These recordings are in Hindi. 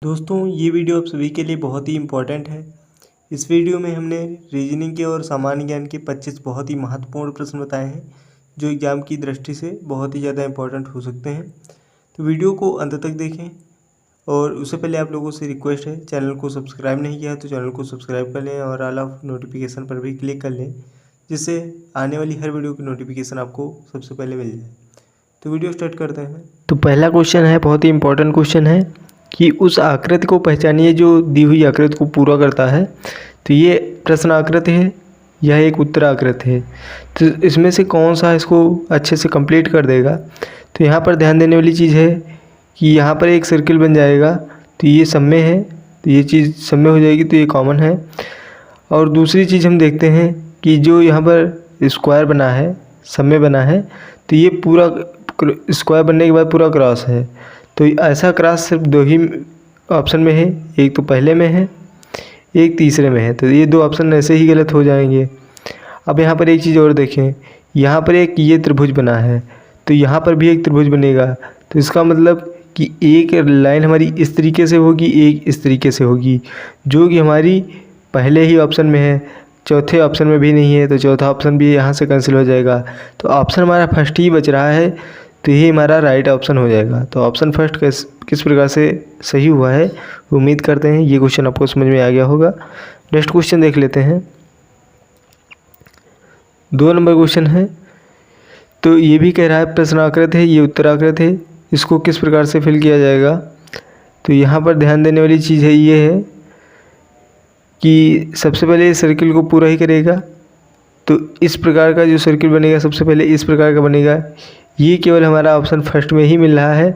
दोस्तों ये वीडियो आप सभी के लिए बहुत ही इम्पोर्टेंट है। इस वीडियो में हमने रीजनिंग के और सामान्य ज्ञान के 25 बहुत ही महत्वपूर्ण प्रश्न बताए हैं जो एग्ज़ाम की दृष्टि से बहुत ही ज़्यादा इम्पोर्टेंट हो सकते हैं। तो वीडियो को अंत तक देखें और उससे पहले आप लोगों से रिक्वेस्ट है, चैनल को सब्सक्राइब नहीं किया तो चैनल को सब्सक्राइब कर लें और ऑल ऑफ नोटिफिकेशन पर भी क्लिक कर लें, जिससे आने वाली हर वीडियो की नोटिफिकेशन आपको सबसे पहले मिल जाए। तो वीडियो स्टार्ट करते हैं। तो पहला क्वेश्चन है, बहुत ही इम्पोर्टेंट क्वेश्चन है कि उस आकृति को पहचानिए जो दी हुई आकृति को पूरा करता है। तो ये प्रश्न आकृति है, यह एक उत्तर आकृति है। तो इसमें से कौन सा इसको अच्छे से कंप्लीट कर देगा। तो यहाँ पर ध्यान देने वाली चीज़ है कि यहाँ पर एक सर्किल बन जाएगा, तो ये समय है, तो ये चीज़ समय हो जाएगी, तो ये कॉमन है। और दूसरी चीज़ हम देखते हैं कि जो यहाँ पर स्क्वायर बना है, समय बना है, तो ये पूरा स्क्वायर बनने के बाद पूरा क्रॉस है। तो ऐसा क्रॉस सिर्फ दो ही ऑप्शन में है, एक तो पहले में है, एक तीसरे में है। तो ये दो ऑप्शन ऐसे ही गलत हो जाएंगे। अब यहाँ पर एक चीज़ और देखें, यहाँ पर एक ये त्रिभुज बना है, तो यहाँ पर भी एक त्रिभुज बनेगा। तो इसका मतलब कि एक लाइन हमारी इस तरीके से होगी, एक इस तरीके से होगी, जो कि हमारी पहले ही ऑप्शन में है, चौथे ऑप्शन में भी नहीं है, तो चौथा ऑप्शन भी यहाँ से कैंसिल हो जाएगा। तो ऑप्शन हमारा फर्स्ट ही बच रहा है, तो ये हमारा राइट ऑप्शन हो जाएगा। तो ऑप्शन फर्स्ट किस प्रकार से सही हुआ है, उम्मीद करते हैं ये क्वेश्चन आपको समझ में आ गया होगा। नेक्स्ट क्वेश्चन देख लेते हैं। 2 नंबर क्वेश्चन है, तो ये भी कह रहा है प्रश्न आकृति है, ये उत्तराकृत है, इसको किस प्रकार से फिल किया जाएगा। तो यहाँ पर ध्यान देने वाली चीज़ है, ये है कि सबसे पहले इस सर्किल को पूरा ही करेगा। तो इस प्रकार का जो सर्किल बनेगा सबसे पहले इस प्रकार का बनेगा। ये केवल हमारा ऑप्शन फर्स्ट में ही मिल रहा है,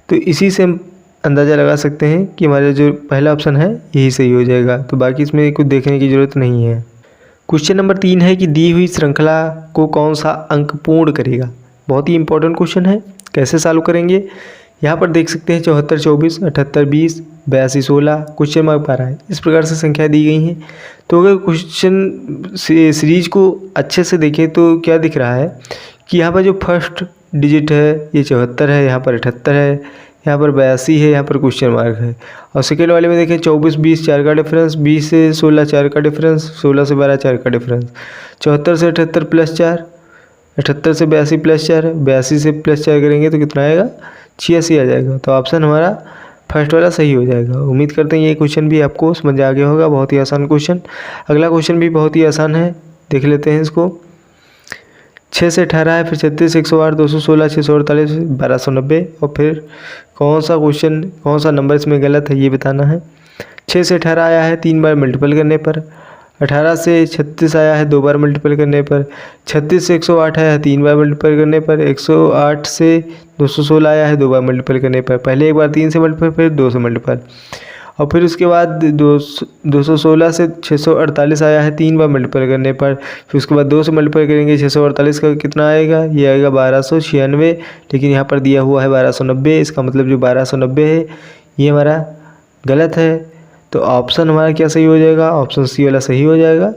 तो इसी से हम अंदाज़ा लगा सकते हैं कि हमारा जो पहला ऑप्शन है यही सही हो जाएगा। तो बाकी इसमें कुछ देखने की ज़रूरत नहीं है। क्वेश्चन नंबर 3 है कि दी हुई श्रृंखला को कौन सा अंक पूर्ण करेगा। बहुत ही इंपॉर्टेंट क्वेश्चन है, कैसे सॉल्व करेंगे। यहाँ पर देख सकते हैं 74 24, 78 20, 82 16, क्वेश्चन मार्क 12, इस प्रकार से संख्या दी गई हैं। तो अगर क्वेश्चन सीरीज को अच्छे से देखें तो क्या दिख रहा है कि यहाँ पर जो फर्स्ट डिजिट है ये 74 है, यहाँ पर 78 है, यहाँ पर 82 है, यहाँ पर क्वेश्चन मार्क है। और सेकेंड वाले में देखें 24 20 4 का डिफरेंस, 20 से 16 4 का डिफरेंस, 16 से 12 4 का डिफरेंस, 74 से 78 प्लस 4, 78 से 82 प्लस 4, 82 से प्लस 4 करेंगे तो कितना आएगा, 86 आ जाएगा। तो ऑप्शन हमारा फर्स्ट वाला सही हो जाएगा। उम्मीद करते हैं ये क्वेश्चन भी आपको समझ आ गया होगा, बहुत ही आसान क्वेश्चन। अगला क्वेश्चन भी बहुत ही आसान है, देख लेते हैं इसको। 6 से 18 है, फिर 36 108 216 648 1290, और फिर कौन सा नंबर इसमें गलत है ये बताना है। 6 से 18 आया है 3 बार मल्टीपल करने पर, 18 से 36 आया है 2 बार मल्टीपल करने पर, 36 से 108 आया है 3 बार मल्टीपल करने पर, 108 से 216 आया है 2 बार मल्टीपल करने पर। पहले एक बार 3 से मल्टीपल, फिर 2 से मल्टीपल, और फिर उसके बाद 216 से 648 आया है 3 बार मल्टीपल करने पर। फिर उसके बाद 2 से मल्टीपल करेंगे, 648 का कितना आएगा, ये आएगा 1296, लेकिन यहाँ पर दिया हुआ है 1290, इसका मतलब जो 1290 है ये हमारा गलत है। तो ऑप्शन हमारा क्या सही हो जाएगा, ऑप्शन सी वाला सही हो जाएगा।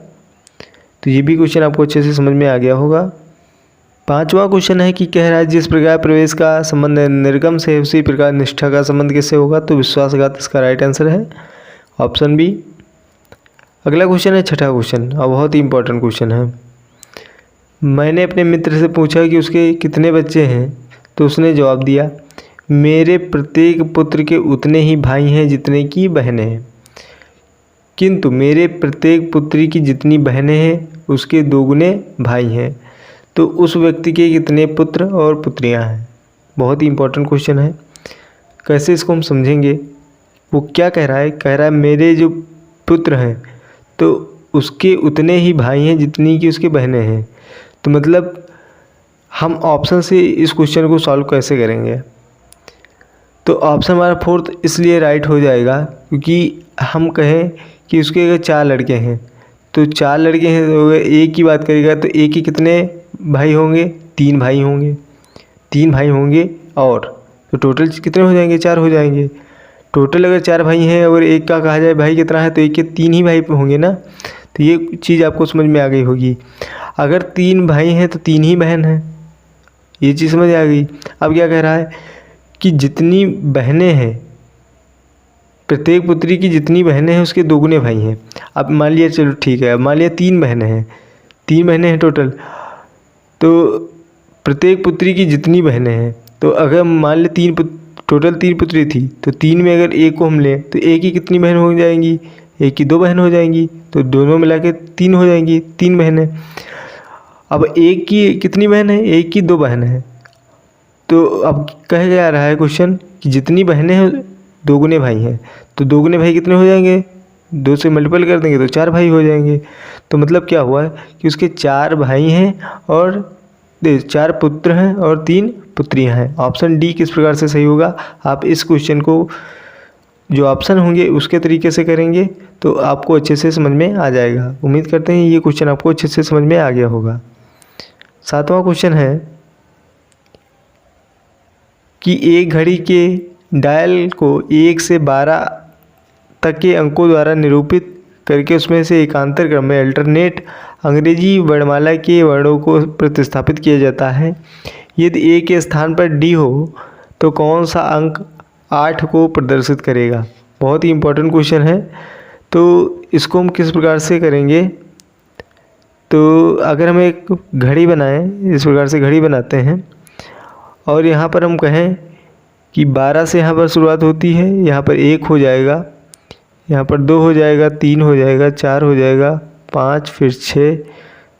तो ये भी क्वेश्चन आपको अच्छे से समझ में आ गया होगा। 5वां क्वेश्चन है कि कह रहा है जिस प्रकार प्रवेश का संबंध निर्गम से उसी प्रकार निष्ठा का संबंध किससे होगा। तो विश्वासघात इसका राइट आंसर है, ऑप्शन बी। अगला क्वेश्चन है 6ठा क्वेश्चन, और बहुत ही इंपॉर्टेंट क्वेश्चन है। मैंने अपने मित्र से पूछा कि उसके कितने बच्चे हैं, तो उसने जवाब दिया मेरे प्रत्येक पुत्र के उतने ही भाई हैं जितने की बहनें हैं, किंतु मेरे प्रत्येक पुत्री की जितनी बहनें हैं उसके 2 गुने भाई हैं, तो उस व्यक्ति के कितने पुत्र और पुत्रियां हैं। बहुत ही इंपॉर्टेंट क्वेश्चन है, कैसे इसको हम समझेंगे। वो क्या कह रहा है, कह रहा है मेरे जो पुत्र हैं तो उसके उतने ही भाई हैं जितनी कि उसके बहनें हैं। तो मतलब हम ऑप्शन से इस क्वेश्चन को सॉल्व कैसे करेंगे। तो ऑप्शन हमारा 4th इसलिए राइट हो जाएगा क्योंकि हम कहें कि उसके अगर 4 लड़के हैं तो 4 लड़के हैं, तो एक की बात करेगा तो एक ही कितने भाई होंगे, 3 भाई होंगे, 3 भाई होंगे, और तो टोटल कितने हो जाएंगे, 4 हो जाएंगे। टोटल अगर 4 भाई हैं और एक का कहा जाए भाई कितना है, तो एक के 3 ही भाई होंगे ना। तो ये चीज़ आपको समझ में आ गई होगी। अगर 3 भाई हैं तो 3 ही बहन हैं, ये चीज़ समझ आ गई। अब क्या कह रहा है कि जितनी बहनें हैं प्रत्येक पुत्री की जितनी बहनें हैं उसके दोगुने भाई हैं। अब मान लिया, चलो ठीक है, अब मान लिया 3 बहनें हैं, 3 बहनें हैं टोटल, तो प्रत्येक पुत्री की जितनी बहनें हैं, तो अगर मान ले टोटल 3 पुत्री थी, तो 3 में अगर एक को हम लें तो एक की कितनी बहन हो जाएंगी, एक की 2 बहन हो जाएंगी, तो दोनों मिला के 3 हो जाएंगी, 3 बहनें। अब एक की कितनी बहन है, एक की 2 बहन है। तो अब कह क्या रहा है क्वेश्चन कि जितनी बहनें हैं दोगुने भाई हैं, तो दोगुने भाई कितने हो जाएंगे, 2 से मल्टीपल कर देंगे तो 4 भाई हो जाएंगे। तो मतलब क्या हुआ कि उसके 4 भाई हैं और 4 पुत्र हैं और 3 पुत्रियां हैं। ऑप्शन डी किस प्रकार से सही होगा। आप इस क्वेश्चन को जो ऑप्शन होंगे उसके तरीके से करेंगे तो आपको अच्छे से समझ में आ जाएगा। उम्मीद करते हैं ये क्वेश्चन आपको अच्छे से समझ में आ गया होगा। 7वां क्वेश्चन है कि एक घड़ी के डायल को 1 से 12 तक के अंकों द्वारा निरूपित करके उसमें से एकांतर क्रम में अल्टरनेट अंग्रेजी वर्णमाला के वर्णों को प्रतिस्थापित किया जाता है। यदि ए के स्थान पर डी हो तो कौन सा अंक 8 को प्रदर्शित करेगा। बहुत ही इम्पोर्टेंट क्वेश्चन है। तो इसको हम किस प्रकार से करेंगे, तो अगर हम एक घड़ी बनाएं, इस प्रकार से घड़ी बनाते हैं और यहाँ पर हम कहें कि 12 से यहाँ पर शुरुआत होती है, यहाँ पर 1 हो जाएगा, यहाँ पर 2 हो जाएगा, 3 हो जाएगा, 4 हो जाएगा, 5, फिर 6,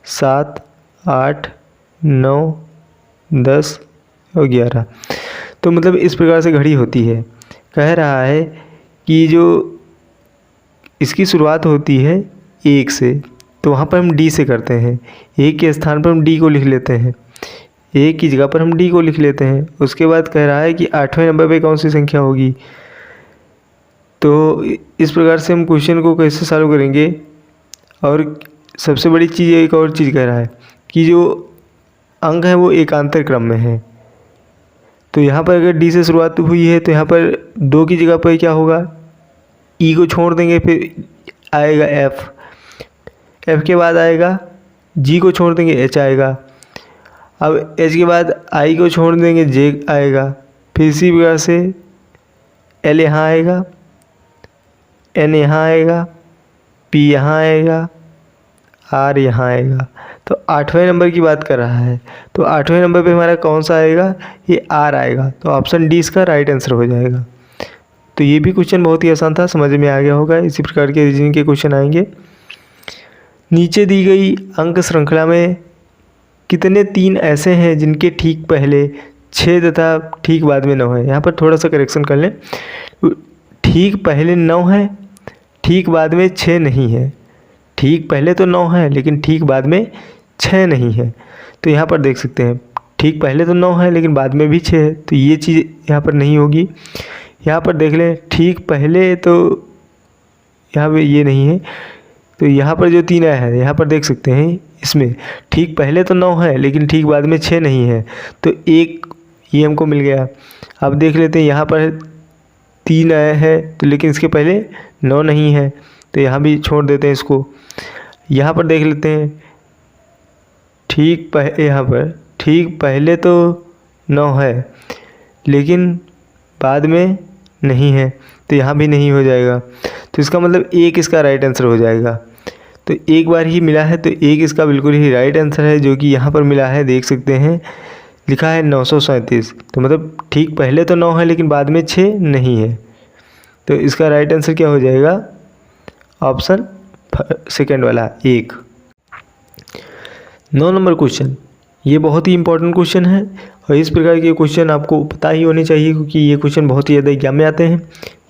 7, 8, 9, 10 और 11। तो मतलब इस प्रकार से घड़ी होती है। कह रहा है कि जो इसकी शुरुआत होती है 1 से, तो वहाँ पर हम डी से करते हैं। 1 के स्थान पर हम डी को लिख लेते हैं, 1 की जगह पर हम डी को लिख लेते हैं। उसके बाद कह रहा है कि 8वें नंबर पे कौन सी संख्या होगी। तो इस प्रकार से हम क्वेश्चन को कैसे सॉल्व करेंगे। और सबसे बड़ी चीज़ एक और चीज़ कह रहा है कि जो अंक है वो एकांतर क्रम में है। तो यहाँ पर अगर डी से शुरुआत हुई है तो यहाँ पर 2 की जगह पर क्या होगा, ई को छोड़ देंगे, फिर आएगा एफ, एफ के बाद आएगा जी को छोड़ देंगे, एच आएगा। अब एच के बाद आई को छोड़ देंगे, जे आएगा। फिर इसी प्रकार से एल यहाँ आएगा, एन यहाँ आएगा, पी यहाँ आएगा, आर यहाँ आएगा। तो 8वें नंबर की बात कर रहा है, तो 8वें नंबर पे हमारा कौन सा आएगा, ये आर आएगा। तो ऑप्शन डी इसका राइट आंसर हो जाएगा। तो ये भी क्वेश्चन बहुत ही आसान था, समझ में आ गया होगा। इसी प्रकार के रीजनिंग के क्वेश्चन आएंगे। नीचे दी गई अंक श्रृंखला में कितने 3 ऐसे हैं जिनके ठीक पहले 6 तथा ठीक बाद में 9 है। यहाँ पर थोड़ा सा करेक्शन कर लें, ठीक पहले 9 है, ठीक बाद में 6 नहीं है। ठीक पहले तो 9 है लेकिन ठीक बाद में 6 नहीं है। तो यहाँ पर देख सकते हैं ठीक पहले तो 9 है लेकिन बाद में भी 6 है, तो ये चीज़ यहाँ पर नहीं होगी। यहाँ पर देख लें ठीक पहले तो यहाँ पे ये नहीं है, तो यहाँ पर जो 3 आया है यहाँ पर देख सकते हैं इसमें ठीक पहले तो 9 है लेकिन ठीक बाद में 6 नहीं है, तो एक ये हमको मिल गया। अब देख लेते हैं यहाँ पर 3 आया है तो लेकिन इसके पहले 9 नहीं है, तो यहाँ भी छोड़ देते हैं इसको। यहाँ पर देख लेते हैं यहाँ पर ठीक पहले तो 9 है लेकिन बाद में नहीं है, तो यहाँ भी नहीं हो जाएगा। तो इसका मतलब एक इसका राइट आंसर हो जाएगा। तो एक बार ही मिला है तो एक इसका बिल्कुल ही राइट आंसर है, जो कि यहाँ पर मिला है, देख सकते हैं लिखा है 937। तो मतलब ठीक पहले तो 9 है लेकिन बाद में 6 नहीं है, तो इसका राइट आंसर क्या हो जाएगा, ऑप्शन सेकेंड वाला 1। 9 नंबर क्वेश्चन, ये बहुत ही इंपॉर्टेंट क्वेश्चन है और इस प्रकार के क्वेश्चन आपको पता ही होने चाहिए क्योंकि ये क्वेश्चन बहुत ही ज़्यादा एग्जाम में आते हैं।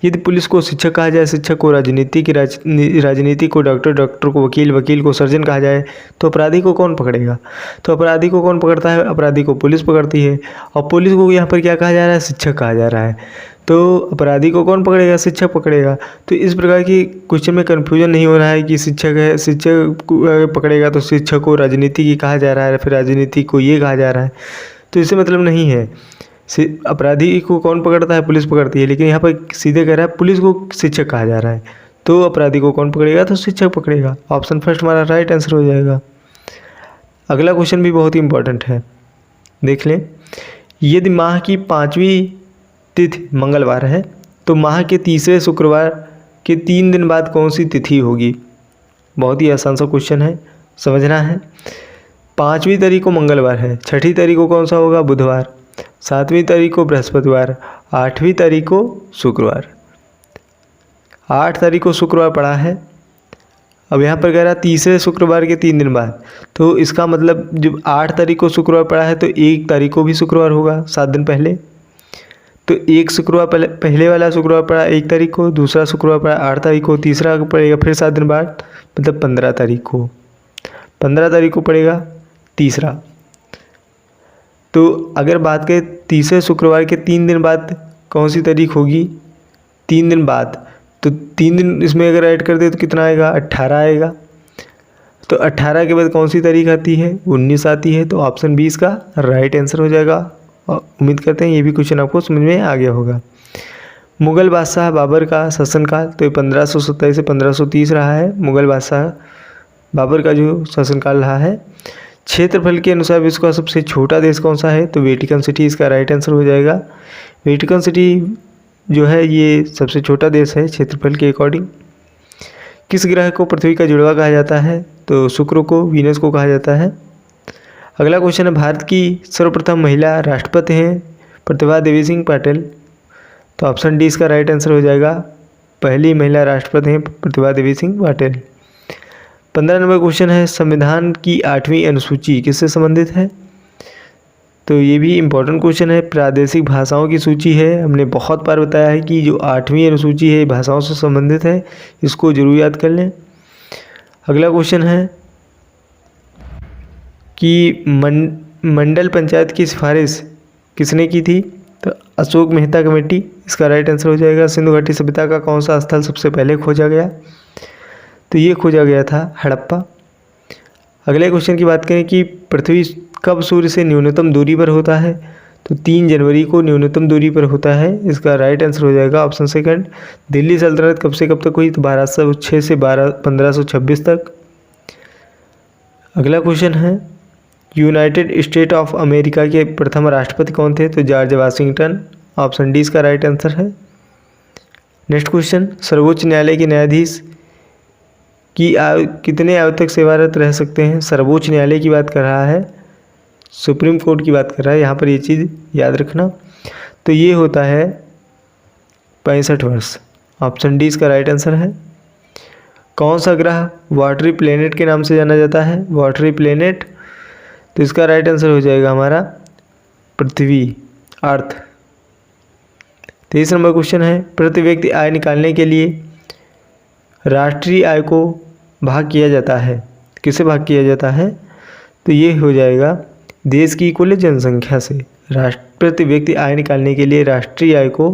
यदि पुलिस को शिक्षक कहा जाए, शिक्षक को राजनीति को डॉक्टर, डॉक्टर को वकील, वकील को सर्जन कहा जाए, तो अपराधी को कौन पकड़ेगा। तो अपराधी को कौन पकड़ता है, अपराधी को पुलिस पकड़ती है। और पुलिस को यहाँ पर क्या कहा जा रहा है, शिक्षक कहा जा रहा है। तो अपराधी को कौन पकड़ेगा, शिक्षक पकड़ेगा। तो इस प्रकार की क्वेश्चन में कन्फ्यूजन नहीं हो रहा है कि शिक्षक है, शिक्षक पकड़ेगा तो शिक्षक को राजनीति की कहा जा रहा है, फिर राजनीति को ये कहा जा रहा है, तो इससे मतलब नहीं है। अपराधी को कौन पकड़ता है, पुलिस पकड़ती है, लेकिन यहाँ पर सीधे कह रहा है पुलिस को शिक्षक कहा जा रहा है, तो अपराधी को कौन पकड़ेगा, तो शिक्षक पकड़ेगा। ऑप्शन फर्स्ट हमारा राइट आंसर हो जाएगा। अगला क्वेश्चन भी बहुत ही इंपॉर्टेंट है, देख लें। यदि माह की 5वीं तिथि मंगलवार है तो माह के तीसरे शुक्रवार के 3 दिन बाद कौन सी तिथि होगी? बहुत ही आसान सा क्वेश्चन है, समझना है। 5वीं तारीख को मंगलवार है, 6ठी तारीख को कौन सा होगा? बुधवार, 7वीं तारीख को बृहस्पतिवार, 8वीं तारीख को शुक्रवार। 8 तारीख को शुक्रवार पड़ा है। अब यहाँ पर कह रहा है तीसरे शुक्रवार के 3 दिन बाद, तो इसका मतलब जब 8 तारीख को शुक्रवार पड़ा है तो 1 तारीख को भी शुक्रवार होगा 7 दिन पहले। तो एक शुक्रवार पहले वाला शुक्रवार पड़ा 1 तारीख को, दूसरा शुक्रवार पड़ा 8 तारीख को, तीसरा पड़ेगा फिर 7 दिन बाद मतलब 15 तारीख को। 15 तारीख को पड़ेगा तीसरा। तो अगर बात करें तीसरे शुक्रवार के 3 दिन बाद कौन सी तारीख होगी? 3 दिन बाद, तो 3 दिन इसमें अगर ऐड कर दे तो कितना आएगा? 18 आएगा। तो 18 के बाद कौन सी तारीख आती है? 19 आती है। तो ऑप्शन 20 का राइट आंसर हो जाएगा। और उम्मीद करते हैं ये भी क्वेश्चन आपको समझ में आ गया होगा। मुग़ल बादशाह बाबर का शासनकाल, तो ये 1527 से 1530 रहा है। मुग़ल बादशाह बाबर का जो शासनकाल रहा है। क्षेत्रफल के अनुसार विश्व का सबसे छोटा देश कौन सा है? तो वेटिकन सिटी इसका राइट आंसर हो जाएगा। वेटिकन सिटी जो है ये सबसे छोटा देश है क्षेत्रफल के अकॉर्डिंग। किस ग्रह को पृथ्वी का जुड़वा कहा जाता है? तो शुक्र को, वीनस को कहा जाता है। अगला क्वेश्चन है, भारत की सर्वप्रथम महिला राष्ट्रपति हैं प्रतिभा देवी सिंह पाटिल, तो ऑप्शन डी इसका राइट आंसर हो जाएगा। पहली महिला राष्ट्रपति हैं प्रतिभा देवी सिंह पाटिल। 15 नंबर क्वेश्चन है, संविधान की 8वीं अनुसूची किससे संबंधित है? तो ये भी इम्पोर्टेंट क्वेश्चन है। प्रादेशिक भाषाओं की सूची है। हमने बहुत बार बताया है कि जो 8वीं अनुसूची है भाषाओं से संबंधित है, इसको जरूर याद कर लें। अगला क्वेश्चन है कि मंडल पंचायत की सिफारिश किसने की थी? तो अशोक मेहता कमेटी इसका राइट आंसर हो जाएगा। सिंधु घाटी सभ्यता का कौन सा स्थल सबसे पहले खोजा गया? तो ये खोजा गया था हड़प्पा। अगले क्वेश्चन की बात करें कि पृथ्वी कब सूर्य से न्यूनतम दूरी पर होता है? तो 3 जनवरी को न्यूनतम दूरी पर होता है। इसका राइट आंसर हो जाएगा ऑप्शन सेकंड। दिल्ली सल्तनत कब से कब तक हुई? तो 1206 से 1526 तक। अगला क्वेश्चन है, यूनाइटेड स्टेट ऑफ अमेरिका के प्रथम राष्ट्रपति कौन थे? तो जॉर्ज वाशिंगटन, ऑप्शन डी इसका राइट आंसर है। नेक्स्ट क्वेश्चन, सर्वोच्च न्यायालय के न्यायाधीश की आयु कितने आयु तक सेवारत रह सकते हैं? सर्वोच्च न्यायालय की बात कर रहा है, सुप्रीम कोर्ट की बात कर रहा है, यहाँ पर ये चीज़ याद रखना। तो ये होता है 65 वर्ष। ऑप्शन डी इसका राइट आंसर है। कौन सा ग्रह वाटरी प्लेनेट के नाम से जाना जाता है? वाटरी प्लेनेट, तो इसका राइट आंसर हो जाएगा हमारा पृथ्वी, अर्थ। 23 नंबर क्वेश्चन है, प्रति व्यक्ति आय निकालने के लिए राष्ट्रीय आय को भाग किया जाता है, किससे भाग किया जाता है? तो ये हो जाएगा देश की कुल जनसंख्या से। प्रति व्यक्ति आय निकालने के लिए राष्ट्रीय आय को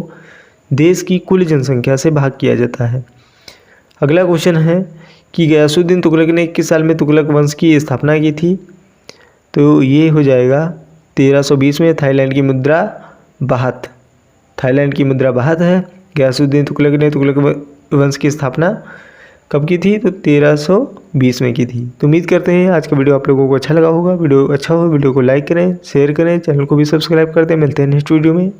देश की कुल जनसंख्या से भाग किया जाता है। अगला क्वेश्चन है कि गयासुद्दीन तुगलक ने किस साल में तुगलक वंश की स्थापना की थी? तो ये हो जाएगा 1320 में। थाईलैंड की मुद्रा बाहत, थाईलैंड की मुद्रा बाहत है। गयासुद्दीन तुगलक ने तुगलक वंश की स्थापना कब की थी? तो 1320 में की थी। तो उम्मीद करते हैं आज का वीडियो आप लोगों को अच्छा लगा होगा। वीडियो अच्छा हो वीडियो को लाइक करें, शेयर करें, चैनल को भी सब्सक्राइब कर दें। मिलते हैं नेक्स्ट वीडियो में।